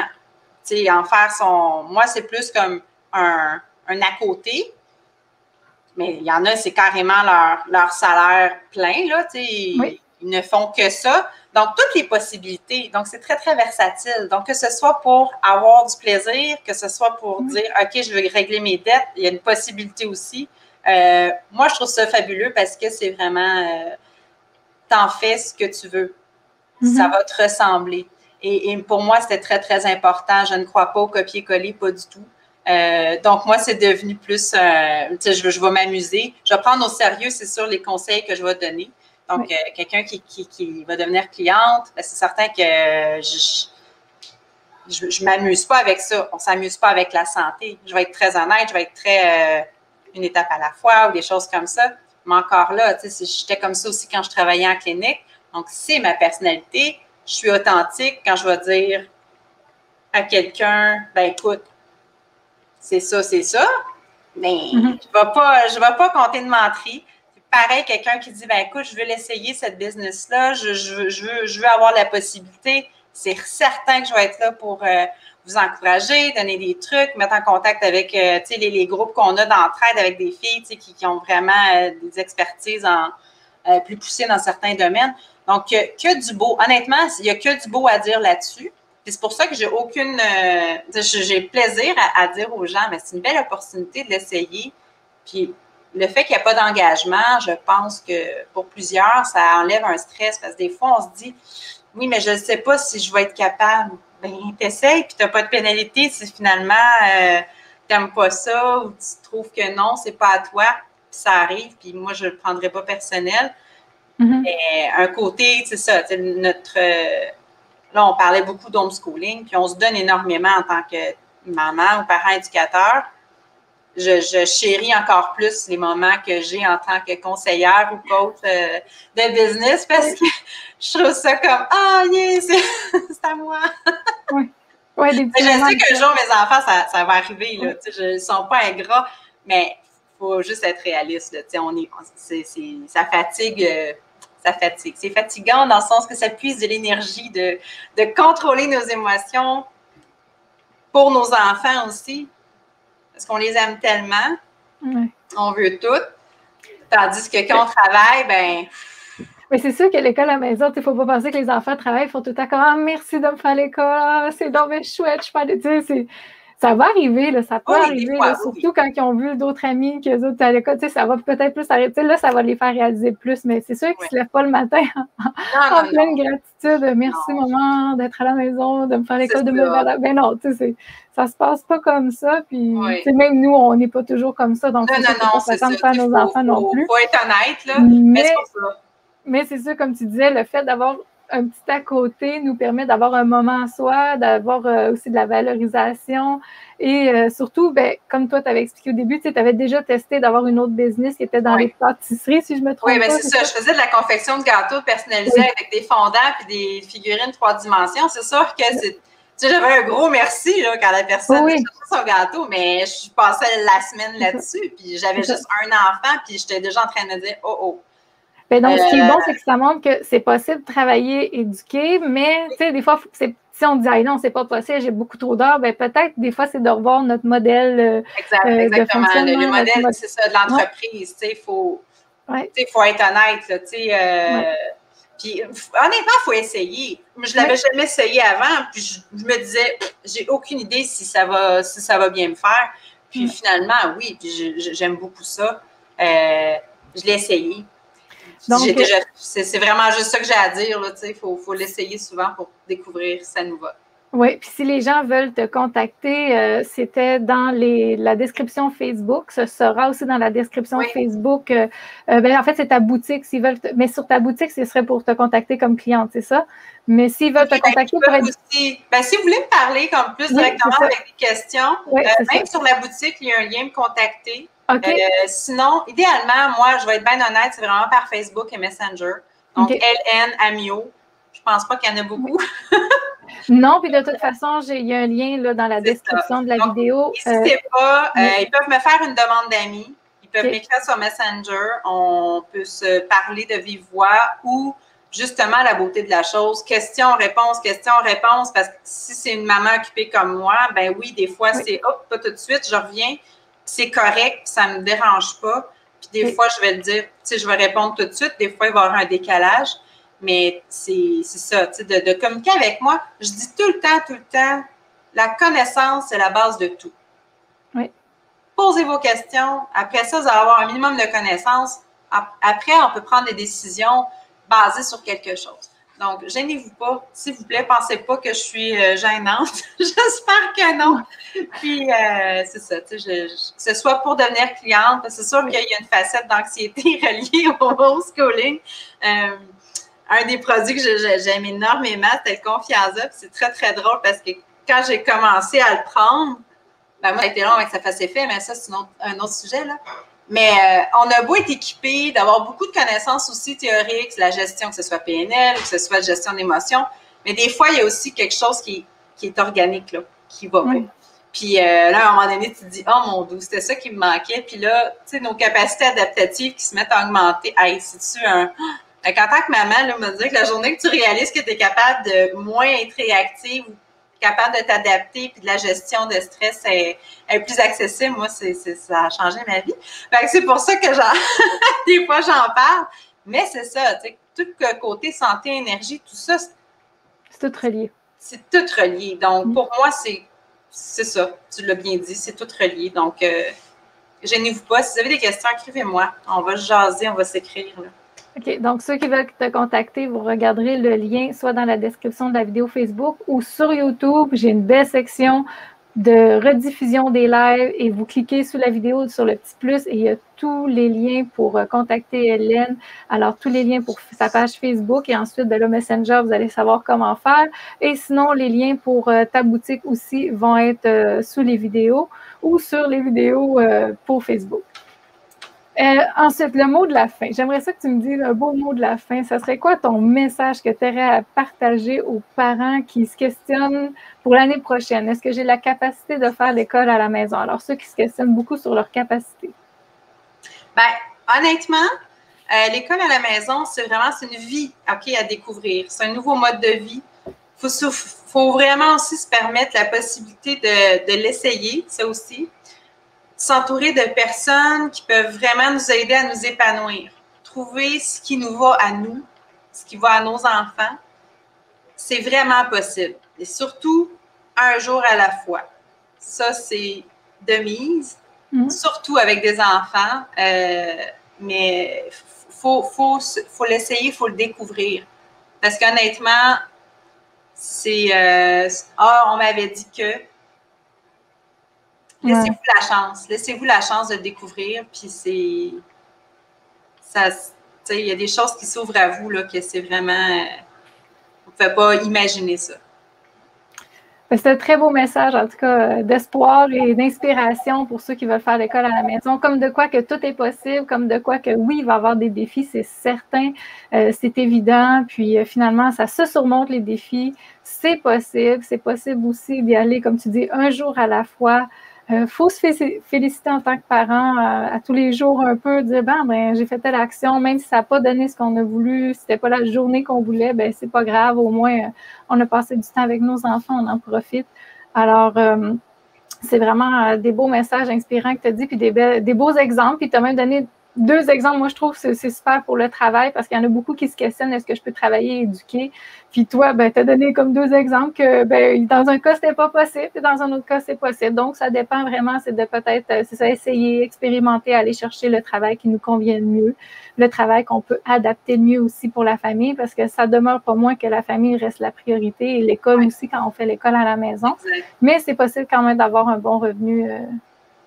en faire son... Moi, c'est plus comme un à côté, mais il y en a, c'est carrément leur salaire plein, là, ils ne font que ça. Donc, toutes les possibilités. Donc, c'est très, très versatile. Donc, que ce soit pour avoir du plaisir, que ce soit pour dire, OK, je veux régler mes dettes, il y a une possibilité aussi. Moi, je trouve ça fabuleux parce que c'est vraiment, t'en fais ce que tu veux. Ça va te ressembler. Et pour moi, c'était très, très important. Je ne crois pas au copier-coller, pas du tout. Donc, moi, c'est devenu plus, je vais m'amuser. Je vais prendre au sérieux, c'est sûr, les conseils que je vais donner. Donc, quelqu'un qui va devenir cliente, c'est certain que je ne m'amuse pas avec ça. On ne s'amuse pas avec la santé. Je vais être très honnête, je vais être très une étape à la fois ou des choses comme ça. Mais encore là, j'étais comme ça aussi quand je travaillais en clinique. Donc, c'est ma personnalité. Je suis authentique quand je vais dire à quelqu'un, ben écoute, c'est ça, mais je ne vais pas compter de menterie. Pareil, quelqu'un qui dit, ben écoute, je veux l'essayer, cette business-là, je veux avoir la possibilité. C'est certain que je vais être là pour vous encourager, donner des trucs, mettre en contact avec les groupes qu'on a d'entraide avec des filles qui ont vraiment des expertises plus poussées dans certains domaines. Donc, que du beau. Honnêtement, il n'y a que du beau à dire là-dessus. Puis c'est pour ça que j'ai j'ai plaisir à dire aux gens, mais c'est une belle opportunité de l'essayer. Puis le fait qu'il n'y a pas d'engagement, je pense que pour plusieurs, ça enlève un stress parce que des fois, on se dit, oui, mais je ne sais pas si je vais être capable. Bien, t'essayes, puis tu n'as pas de pénalité si finalement tu n'aimes pas ça ou tu trouves que non, c'est pas à toi, puis ça arrive, puis moi, je ne le prendrai pas personnel. Mais un côté, c'est ça, là, on parlait beaucoup d'homeschooling, puis on se donne énormément en tant que maman ou parent éducateur. Je chéris encore plus les moments que j'ai en tant que conseillère ou coach de business parce que je trouve ça comme « Ah, yeah, c'est à moi! » Oui. Ouais, je sais qu'un jour, mes enfants, ça va arriver. Là, ils ne sont pas ingrats, mais il faut juste être réaliste. Là, ça fatigue. Ça fatigue. C'est fatigant dans le sens que ça puise de l'énergie de contrôler nos émotions pour nos enfants aussi. Parce qu'on les aime tellement, on veut tout. Tandis que quand on travaille, ben. Mais c'est sûr que l'école à la maison, il ne faut pas penser que les enfants travaillent, ils font tout le temps comme « Ah, merci de me faire l'école, c'est donc chouette, je fais des. » Tu sais, ça va arriver, là, ça peut arriver, là, surtout quand ils ont vu d'autres amis qu'eux autres à l'école, ça va peut-être plus arrêter. Là, ça va les faire réaliser plus, mais c'est sûr qu'ils ne se lèvent pas le matin en pleine gratitude. Merci, maman, d'être à la maison, de me faire l'école de me valeur. Ben non, tu sais, ça se passe pas comme ça. Puis, même nous, on n'est pas toujours comme ça. Donc, non, c'est ça. Faire nos enfants non plus. Il faut être honnête, là. Mais c'est sûr, comme tu disais, le fait d'avoir un petit à côté nous permet d'avoir un moment à soi, d'avoir aussi de la valorisation et surtout, ben, comme toi, tu avais expliqué au début, tu avais déjà testé d'avoir une autre business qui était dans les pâtisseries, si je me trompe pas. Oui, bien c'est ça. Je faisais de la confection de gâteaux personnalisés avec des fondants puis des figurines 3 dimensions. C'est sûr que j'avais un gros merci là, quand la personne cherchait son gâteau, mais je passais la semaine là-dessus, puis j'avais juste un enfant, puis j'étais déjà en train de me dire « Oh! » Ben donc, ce qui est bon, c'est que ça montre que c'est possible de travailler, éduquer, mais tu sais, des fois, si on dit « Ah non, c'est pas possible, j'ai beaucoup trop d'heures », ben peut-être, des fois, c'est de revoir notre modèle exactement. Le modèle, c'est ça, de l'entreprise. Tu sais, il faut être honnête, là, tu sais. Puis, honnêtement, il faut essayer. Je ne l'avais jamais essayé avant, puis je me disais, j'ai aucune idée si ça va bien me faire. Puis finalement, oui, puis j'aime beaucoup ça. Je l'ai essayé. C'est vraiment juste ça que j'ai à dire. Il faut l'essayer souvent pour découvrir si ça nous va. Oui, puis si les gens veulent te contacter, c'était dans la description Facebook. Ce sera aussi dans la description Facebook. En fait, c'est ta boutique. S'ils veulent mais sur ta boutique, ce serait pour te contacter comme cliente, c'est ça? Mais s'ils veulent te contacter pour être... aussi, si vous voulez me parler comme plus directement avec des questions, même sur la boutique, il y a un lien me contacter. Sinon, idéalement, moi, je vais être bien honnête, c'est vraiment par Facebook et Messenger. Donc, LN Amio. Je pense pas qu'il y en a beaucoup. Non, puis de toute façon, il y a un lien là, dans la description de la vidéo. N'hésitez pas, ils peuvent me faire une demande d'amis. Ils peuvent m'écrire sur Messenger. On peut se parler de vive voix ou justement la beauté de la chose. Question-réponse, question-réponse. Parce que si c'est une maman occupée comme moi, ben oui, des fois, c'est hop, pas tout de suite, je reviens. C'est correct, ça ne me dérange pas. Puis des fois, je vais le dire, tu sais, je vais répondre tout de suite. Des fois, il va y avoir un décalage. Mais c'est ça, tu sais, de communiquer avec moi. Je dis tout le temps, la connaissance, c'est la base de tout. Oui. Posez vos questions. Après ça, vous allez avoir un minimum de connaissances. Après, on peut prendre des décisions basées sur quelque chose. Donc, gênez-vous pas. S'il vous plaît, pensez pas que je suis gênante. J'espère que non. Puis, c'est ça, tu sais, que ce soit pour devenir cliente, parce que c'est sûr qu'il y a une facette d'anxiété reliée au homeschooling. Un des produits que j'aime énormément, c'était le Confianza. C'est très, très drôle parce que quand j'ai commencé à le prendre, ben moi, ça a été long avec que ça fasse effet, mais ça, c'est un autre sujet, là. Mais on a beau être équipé, d'avoir beaucoup de connaissances aussi théoriques, la gestion, que ce soit PNL, que ce soit la gestion d'émotions, mais des fois, il y a aussi quelque chose qui est organique, là, qui va pas. Puis là, à un moment donné, tu te dis, oh mon Dieu, c'était ça qui me manquait. Puis là, tu sais, nos capacités adaptatives qui se mettent à augmenter. Hey, c'est-tu un... En tant que maman, là, me dire que la journée que tu réalises que tu es capable de moins être réactive ou capable de t'adapter puis de la gestion de stress est plus accessible, moi, ça a changé ma vie. Fait que c'est pour ça que des fois, j'en parle. Mais c'est ça, tu sais, tout le côté santé, énergie, tout ça. C'est tout relié. c'est tout relié. Donc, pour moi, c'est ça. Tu l'as bien dit, c'est tout relié. Donc, gênez-vous pas. Si vous avez des questions, écrivez-moi. On va jaser, on va s'écrire. Là. OK. Donc, ceux qui veulent te contacter, vous regarderez le lien soit dans la description de la vidéo Facebook ou sur YouTube. J'ai une belle section de rediffusion des lives et vous cliquez sous la vidéo sur le petit plus et il y a tous les liens pour contacter Hélène. Alors, tous les liens pour sa page Facebook et ensuite, le Messenger, vous allez savoir comment faire. Et sinon, les liens pour ta boutique aussi vont être sous les vidéos ou sur les vidéos pour Facebook. Ensuite, le mot de la fin. J'aimerais ça que tu me dises un beau mot de la fin. Ça serait quoi ton message que tu aurais à partager aux parents qui se questionnent pour l'année prochaine? Est-ce que j'ai la capacité de faire l'école à la maison? Alors, ceux qui se questionnent beaucoup sur leur capacité. Bien, honnêtement, l'école à la maison, c'est une vie, OK, à découvrir. C'est un nouveau mode de vie. Faut vraiment aussi se permettre la possibilité de l'essayer, ça aussi. S'entourer de personnes qui peuvent vraiment nous aider à nous épanouir. Trouver ce qui nous va à nous, ce qui va à nos enfants, c'est vraiment possible. Et surtout, un jour à la fois. Ça, c'est de mise, surtout avec des enfants, mais faut l'essayer, il faut le découvrir. Parce qu'honnêtement, c'est « on m'avait dit que… » Laissez-vous la chance. Laissez-vous la chance de découvrir. Puis il y a des choses qui s'ouvrent à vous, là, que c'est vraiment… vous ne pouvez pas imaginer ça. C'est un très beau message, en tout cas, d'espoir et d'inspiration pour ceux qui veulent faire l'école à la maison. Comme de quoi que tout est possible, comme de quoi que oui, il va y avoir des défis, c'est certain, c'est évident. Puis finalement, ça se surmonte les défis. C'est possible. C'est possible aussi d'y aller, comme tu dis, un jour à la fois. Faut se féliciter en tant que parent à tous les jours un peu, dire j'ai fait telle action, même si ça n'a pas donné ce qu'on a voulu, si c'était pas la journée qu'on voulait, c'est pas grave, au moins on a passé du temps avec nos enfants, on en profite. Alors, c'est vraiment des beaux messages inspirants que tu as dit, puis des beaux exemples, puis tu as même donné 2 exemples, moi je trouve que c'est super pour le travail parce qu'il y en a beaucoup qui se questionnent, est-ce que je peux travailler et éduquer? Puis toi, tu as donné comme 2 exemples que dans un cas, c'était pas possible, puis dans un autre cas, c'est possible. Donc, ça dépend vraiment, c'est de peut-être, essayer, expérimenter, aller chercher le travail qui nous convient le mieux, le travail qu'on peut adapter mieux aussi pour la famille parce que ça demeure pas moins que la famille reste la priorité et l'école aussi quand on fait l'école à la maison. Mais c'est possible quand même d'avoir un bon revenu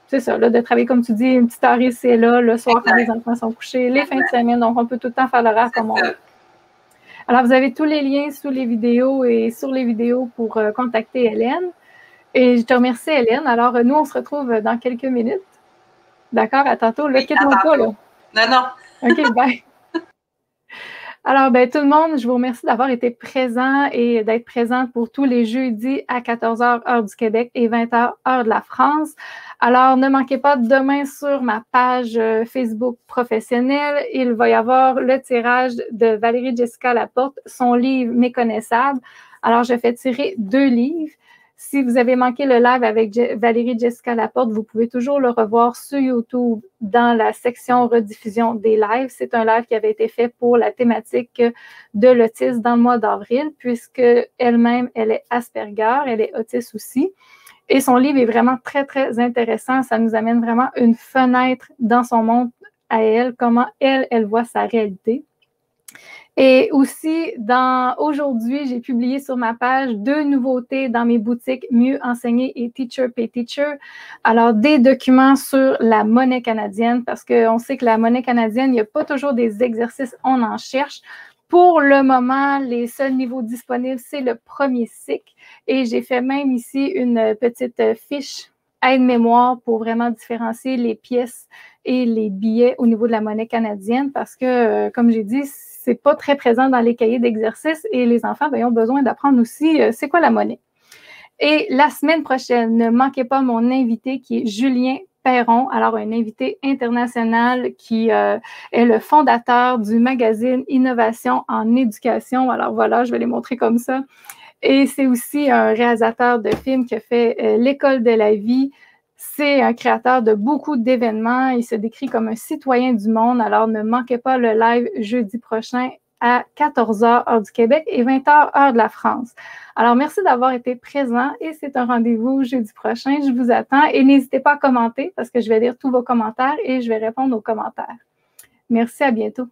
c'est ça, là, de travailler, comme tu dis, une petite heure ici et là, le soir quand les enfants sont couchés, les fins de semaine, donc on peut tout le temps faire l'horaire comme on veut. Alors, vous avez tous les liens sous les vidéos et sur les vidéos pour contacter Hélène. Et je te remercie, Hélène. Alors, nous, on se retrouve dans quelques minutes. D'accord? À tantôt. Là, quitte-moi pas, là. Non. OK, bye. Alors, tout le monde, je vous remercie d'avoir été présent et d'être présente pour tous les jeudis à 14h, heure du Québec et 20h, heure de la France. Alors, ne manquez pas demain sur ma page Facebook professionnelle, il va y avoir le tirage de Valérie Jessica Laporte, son livre Méconnaissable. Alors, je fais tirer 2 livres. Si vous avez manqué le live avec Valérie Jessica Laporte, vous pouvez toujours le revoir sur YouTube dans la section rediffusion des lives. C'est un live qui avait été fait pour la thématique de l'autisme dans le mois d'avril, puisque elle-même, elle est Asperger, elle est autiste aussi. Et son livre est vraiment très, très intéressant. Ça nous amène vraiment une fenêtre dans son monde à elle, comment elle voit sa réalité. Et aussi, aujourd'hui, j'ai publié sur ma page 2 nouveautés dans mes boutiques Mieux enseigner et Teacher Pay Teacher. Alors, des documents sur la monnaie canadienne, parce qu'on sait que la monnaie canadienne, il n'y a pas toujours des exercices, on en cherche. Pour le moment, les seuls niveaux disponibles, c'est le premier cycle. Et j'ai fait même ici une petite fiche aide-mémoire pour vraiment différencier les pièces et les billets au niveau de la monnaie canadienne parce que, comme j'ai dit, c'est pas très présent dans les cahiers d'exercice et les enfants ont besoin d'apprendre aussi c'est quoi la monnaie. Et la semaine prochaine, ne manquez pas mon invité qui est Julien Perron, alors un invité international qui est le fondateur du magazine Innovation en éducation. Alors voilà, je vais les montrer comme ça. Et c'est aussi un réalisateur de films qui a fait L'école de la vie. C'est un créateur de beaucoup d'événements. Il se décrit comme un citoyen du monde. Alors, ne manquez pas le live jeudi prochain à 14 h heure du Québec et 20 h heure de la France. Alors, merci d'avoir été présent et c'est un rendez-vous jeudi prochain. Je vous attends et n'hésitez pas à commenter parce que je vais lire tous vos commentaires et je vais répondre aux commentaires. Merci, à bientôt.